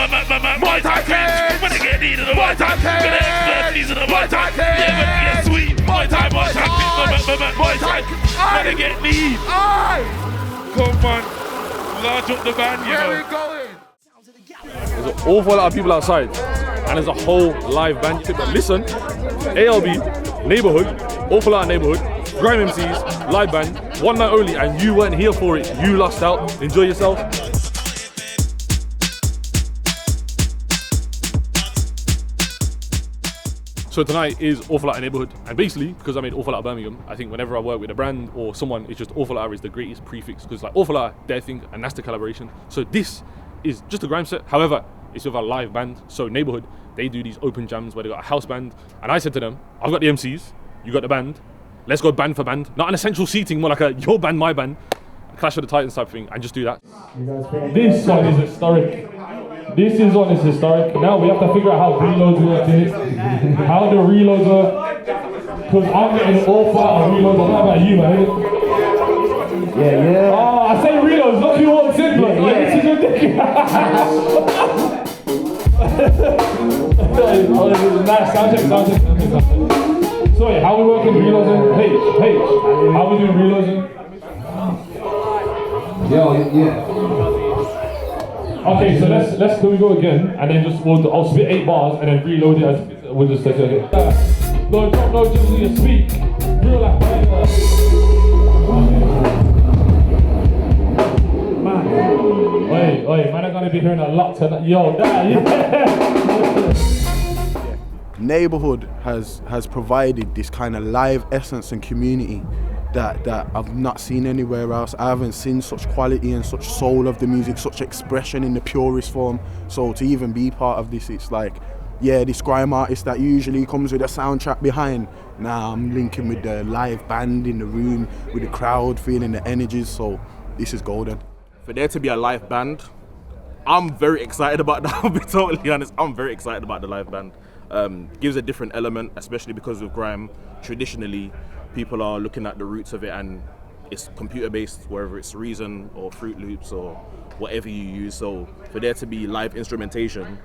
Muay Thai cage. When I get needed, Muay Thai cage. When I expertise in the Muay Thai cage. Yeah, when I get sweet, Muay Thai, Muay Thai, Muay Thai. When I get need. Come on, large up the band, you know. Where we going? There's an awful lot of people outside, and there's a whole live band. Listen, ALB, Neighbourhd, Awful Lotta Neighbourhd, Grime MCs, live band, one night only, and you weren't here for it. You lost out. Enjoy yourself. So tonight is Awful Lotta Neighbourhd, and basically, because I made Awful Lotta Birmingham, I think whenever I work with a brand or someone, it's just Awful Lotta is the greatest prefix, because like Awful Lotta, their thing, and that's the collaboration. So this is just a grime set. However, it's with a live band. So Neighbourhd, they do these open jams where they got a house band, and I said to them, I've got the MCs, you got the band, let's go band for band. Not an essential seating, more like a your band, my band, Clash of the Titans type thing, and just do that. This one is historic. This one is historic. Now we have to figure out how reloads work in it. How the reloads work. Because I'm getting awful lot of reloads. I'm not about you, man. Yeah. Oh, I say reloads, look who walks in, bro. Yeah. This is ridiculous. Nice, sound check. Sorry, how we working reloads in? H. How we doing reloads in? Yeah. Okay, so let's can we go again, and then just I'll spit 8 bars and then reload it as we'll just say it. No, drop no just when you speak. Real life banger. Man. Oi, man, I'm gonna be hearing a lot tonight. Yo, Neighbourhd has provided this kind of live essence and community that I've not seen anywhere else. I haven't seen such quality and such soul of the music, such expression in the purest form. So to even be part of this, it's like, yeah, this grime artist that usually comes with a soundtrack behind. Now I'm linking with the live band in the room, with the crowd, feeling the energies. So this is golden. For there to be a live band, I'm very excited about that. I'll be totally honest. I'm very excited about the live band. Gives a different element, especially because with grime, traditionally, people are looking at the roots of it and it's computer based, whether it's Reason or Fruit Loops or whatever you use. So for there to be live instrumentation,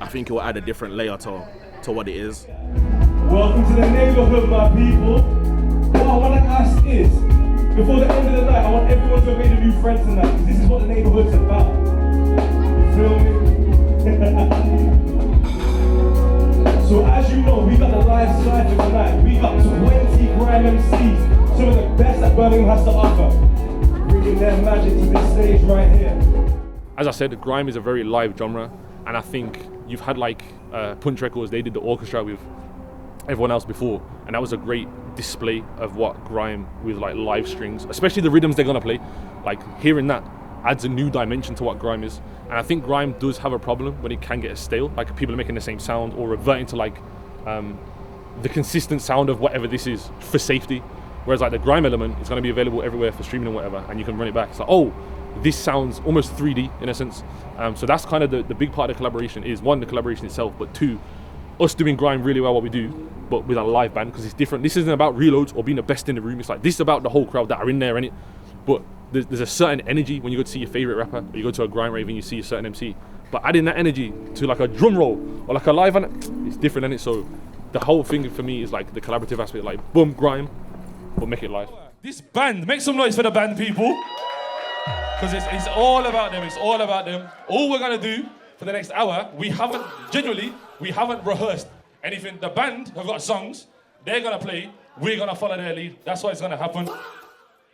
I think it will add a different layer to what it is. Welcome to the neighbourhood, my people. What I want to ask is, before the end of the night, I want everyone to have made a new friend tonight, because this is what the neighbourhood's about. You feel me? So as you know, we got the live cipher tonight. We got 20 grime MCs, some of the best that Birmingham has to offer, bringing their magic to this stage right here. As I said, grime is a very live genre, and I think you've had like Punch Records, they did the orchestra with everyone else before, and that was a great display of what grime with like live strings, especially the rhythms they're gonna play. Like hearing that adds a new dimension to what grime is. And I think grime does have a problem when it can get stale, like people are making the same sound or reverting to like the consistent sound of whatever this is for safety. Whereas like the grime element is going to be available everywhere for streaming and whatever, and you can run it back. It's like, oh, this sounds almost 3D in a sense. So that's kind of the big part of the collaboration is, one, the collaboration itself, but two, us doing grime really well what we do, but with a live band, because it's different. This isn't about reloads or being the best in the room. It's like, this is about the whole crowd that are in there, innit? But there's a certain energy when you go to see your favorite rapper, or you go to a grime rave and you see a certain MC. But adding that energy to like a drum roll or like a live, it's different, innit? So the whole thing for me is like the collaborative aspect, like boom, grime, but make it live. This band, make some noise for the band, people. Because it's all about them, it's all about them. All we're gonna do for the next hour, we haven't rehearsed anything. The band have got songs, they're gonna play, we're gonna follow their lead. That's what it's gonna happen.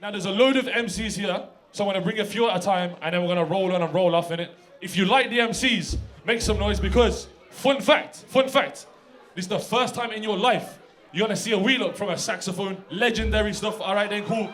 Now there's a load of MCs here, so I'm gonna bring a few at a time and then we're gonna roll on and roll off in it. If you like the MCs, make some noise, because fun fact, this is the first time in your life you're gonna see a wheel up from a saxophone. Legendary stuff, all right then, cool.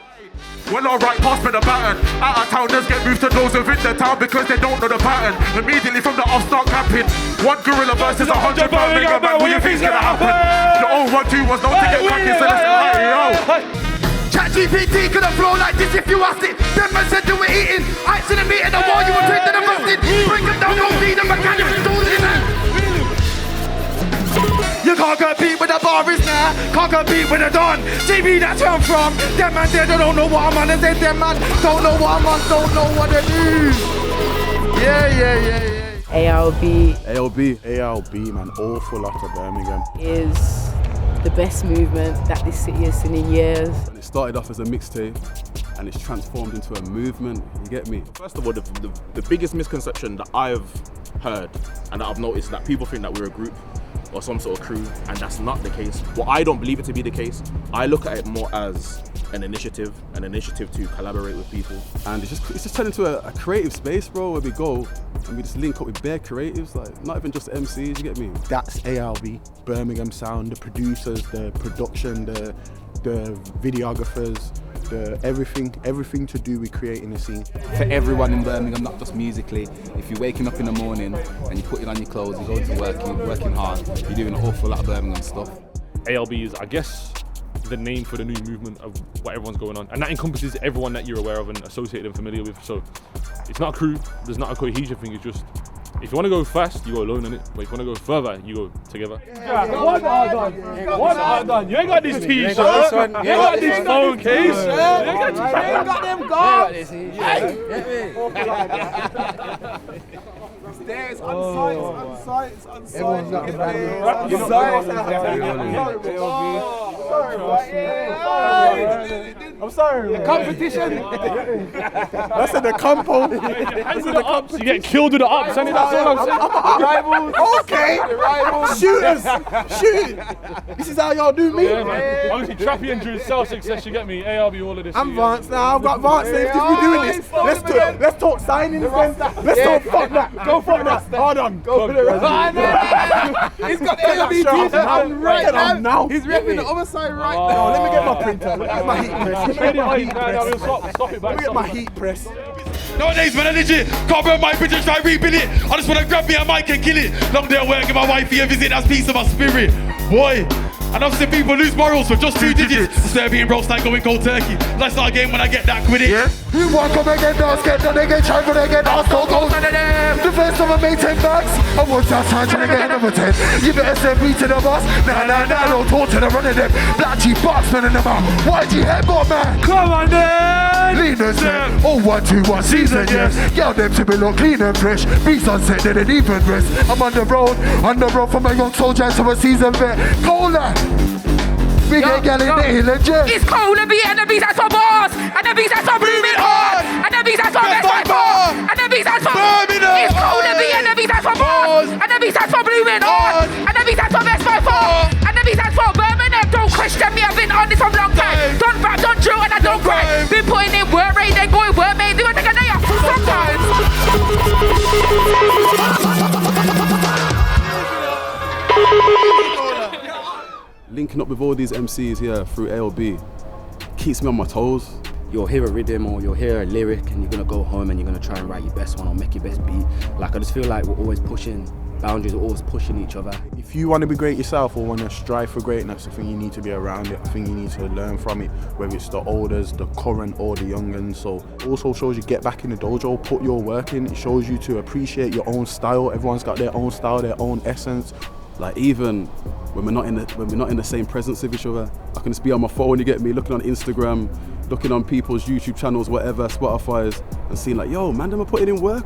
Well, alright, pass me the baton. Out of towners get moved to those within the town because they don't know the pattern. Immediately from the off start camping. One gorilla versus 100 Birmingham man. What you think's gonna happen? Your own 1-2 was known to get cracking, so let's yo. ChatGPT could have flown like this if you asked it. Them man said you were eating. I ain't seen a meat in the wall, you were drinking and busted. Bring them down, don't feed them, mechanics and tools in there. You can't compete with the Barbies now, can't compete with the Don. TV, that's where I'm from. Them man there, they don't know what I'm on. And they them man don't know what I'm on, don't know what they do. Yeah. ALB ALB, man, Awful Lotta Birmingham. is the best movement that this city has seen in years. It started off as a mixtape and it's transformed into a movement, you get me? First of all, the biggest misconception that I've heard and that I've noticed is that people think that we're a group or some sort of crew, and that's not the case. Well, I don't believe it to be the case. I look at it more as an initiative to collaborate with people. And it's just turned into a creative space, bro, where we go and we just link up with bare creatives, like not even just MCs, you get me? That's ALB, Birmingham sound, the producers, the production, the videographers, everything to do with creating a scene. For everyone in Birmingham, not just musically, if you're waking up in the morning and you're putting on your clothes, you're going to work, you're working hard, you're doing an awful lot of Birmingham stuff. ALB is, I guess, the name for the new movement of what everyone's going on, and that encompasses everyone that you're aware of and associated and familiar with. So it's not a crew, there's not a cohesion thing, it's just if you want to go fast, you go alone in it. But if you want to go further, you go together. One hard on. You ain't got this t-shirt. You ain't got this phone case. You ain't got them guards. It's on site. I'm sorry. The competition. That's in the compo. You get killed with the ups, and that's all I'm saying. Okay. Shoot. This is how y'all do me. Yeah, man. Obviously, Trappy and Drew's self-success, you get me? ALB, all of this. I'm Vance now. I've got Vance names. If we're doing this, let's talk signings then. Let's talk fuck that. Go fuck that. Hold on. Go for the rest. He's got the ALB t-shirt on right now. He's repping the other side right now. Let me get my printer. Let me get my heat press. Stop it back. Let me get my heat press. Nowadays, man, I legit can't burn my bridge and try rebuild it. I just wanna grab me a mic and kill it. Long day at work, give my wifey a visit, that's peace of my spirit. Boy, and I've seen people lose morals for just 2 digits. Instead of being roast like going cold turkey. Let's start a game when I get that quit it. Yeah. You walk up and get dance, get done, they get tried, but they get dance, go none of them. The first time I made 10 bags, I was outside trying to get another 10. You better send me to the boss, nah, don't talk to the run of them. Black G box man in the mouth, YG headbutt man. Come on then! Lean and set, oh 1, 2, 1 season, yes. Girl them to me look clean and fresh. Be sunset, they didn't even rest. I'm on the road from a young soldier to a seasoned vet. Cola! We get gal in the hill and jet. It's cold and be enemies that's for boss. Enemies that's for blooming hard. Enemies that's for best by far. Enemies that's for Birmingham. It's cold and be enemies that's for boss. Enemies that's for blooming hard. Enemies that's for best by far. Enemies that's for Birmingham. Don't question me, I've been on this for a long time. Don't rap, don't drill and I don't cry. Been putting in work rate, then going work mate. Do I think I know you sometimes? Linking up with all these MCs here through ALB keeps me on my toes. You'll hear a rhythm or you'll hear a lyric and you're gonna go home and you're gonna try and write your best one or make your best beat. Like, I just feel like we're always pushing boundaries, we're always pushing each other. If you want to be great yourself or want to strive for greatness, I think you need to be around it. I think you need to learn from it, whether it's the olders, the current or the young'uns. So it also shows you get back in the dojo, put your work in. It shows you to appreciate your own style. Everyone's got their own style, their own essence. Like, even when we're not in the same presence of each other, I can just be on my phone, you get me, looking on Instagram, looking on people's YouTube channels, whatever, Spotify's, and seeing like, yo, man, them are putting in work.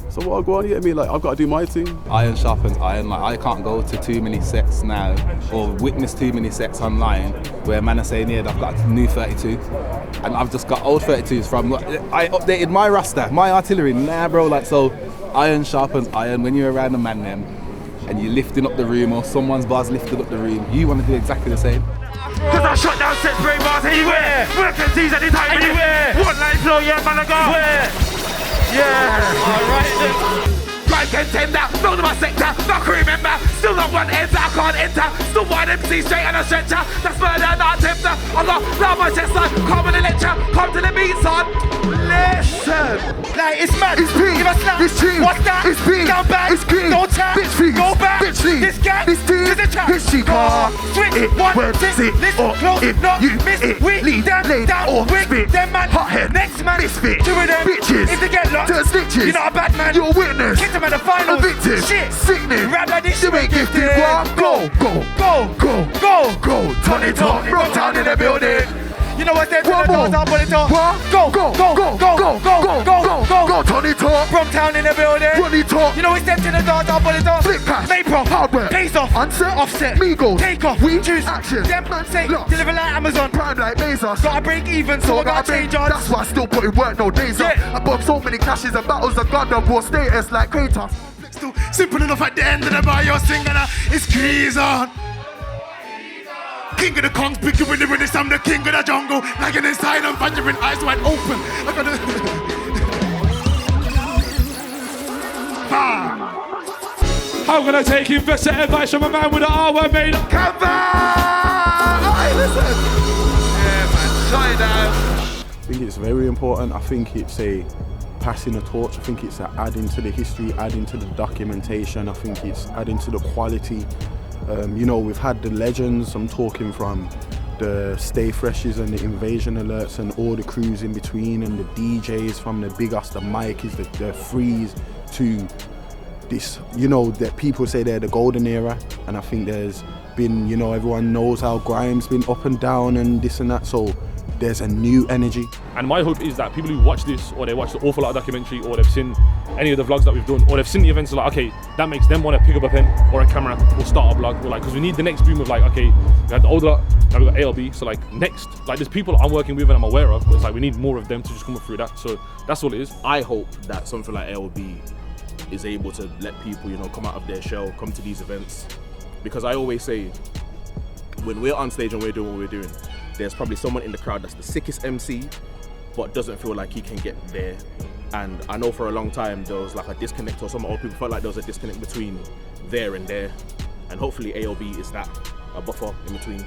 So what I go on, you get me? Like, I've got to do my thing. Iron sharpens iron. Like, I can't go to too many sets now or witness too many sets online where man are saying, yeah, I've got a new 32 and I've just got old 32s from, I updated my roster, my artillery, nah bro, like, so iron sharpens iron. When you're around a man then and you're lifting up the room or someone's bar's lifting up the room, you want to do exactly the same. Cause I shut down sets, spray bars anywhere. Working teams anytime, anywhere. One line flow, yeah, man, I go. Yeah. Alright then. Right contender, build my sector, not crew member. Still not one enter, I can't enter. Still one MC straight on a stretcher. That's murder, not attempter. I got love my chest son, come on the lecture, come to the beat son. Listen. Like it's mad, It's P, if I snap, it's G, what's that? it's P, Down back, it's G, don't chat, bitch fees, go back, bitch fees, this gang, it's T, this a chat, it's G, car, switch, it, one, when, six, sit, listen, or close, if not, you, miss, it, we, lead, them, laid, down, or quick, spit, them man, hothead, next man, misfit, two of them, bitches, if they get locked, to snitches, you're not a bad man, you're a witness, kick them at the finals, a victim, shit, sickening, rap like this, you ain't gifted, what? Go, turn it up, rock down in the building. You know what they do? One more. Go, What? Go, Yo, Tony talk. From town in the building. Ronnie talk. You know we stepped in the door, top on the door. Flip pass. Vapor. Hardware. Face off. Unset. Offset. Migos. Take off. We choose. Action. Them man say. Look. Deliver like Amazon. Prime like Bezos. Gotta break even, so I gotta change on. That's why I still put in work, no days off. I bought so many clashes and battles of God of war status like Kratos. Simple enough at the end of the bar, you're singing it's keys on. King of the Kongs, pick you with the rhythm, I'm the king of the jungle. Like an inside, I'm badgering, eyes wide open. I gotta. I'm gonna take investor advice from a man with an R1 made up. Come back! Hey, listen! Yeah, man, shut it down. I think it's very important. I think it's a passing a torch. I think it's adding to the history, adding to the documentation. I think it's adding to the quality. You know, we've had the legends. I'm talking from the Stay Freshes and the Invasion Alerts and all the crews in between, and the DJs from the Big Us, the Mike is the Freeze to this, you know, that people say they're the golden era. And I think there's been, you know, everyone knows how Grime's been up and down and this and that. So there's a new energy. And my hope is that people who watch this, or they watch the Awful Lotta documentary, or they've seen any of the vlogs that we've done, or they've seen the events, are like, okay, that makes them want to pick up a pen or a camera or start a blog. Or like, because we need the next boom of like, okay, we had the older lot, now we've got ALB. So like next, like there's people I'm working with and I'm aware of, but it's like we need more of them to just come up through that. So that's all it is. I hope that something like ALB is able to let people, you know, come out of their shell, come to these events. Because I always say, when we're on stage and we're doing what we're doing, there's probably someone in the crowd that's the sickest MC, but doesn't feel like he can get there. And I know for a long time there was like a disconnect, or some old people felt like there was a disconnect between there and there. And hopefully ALB is that, a buffer in between.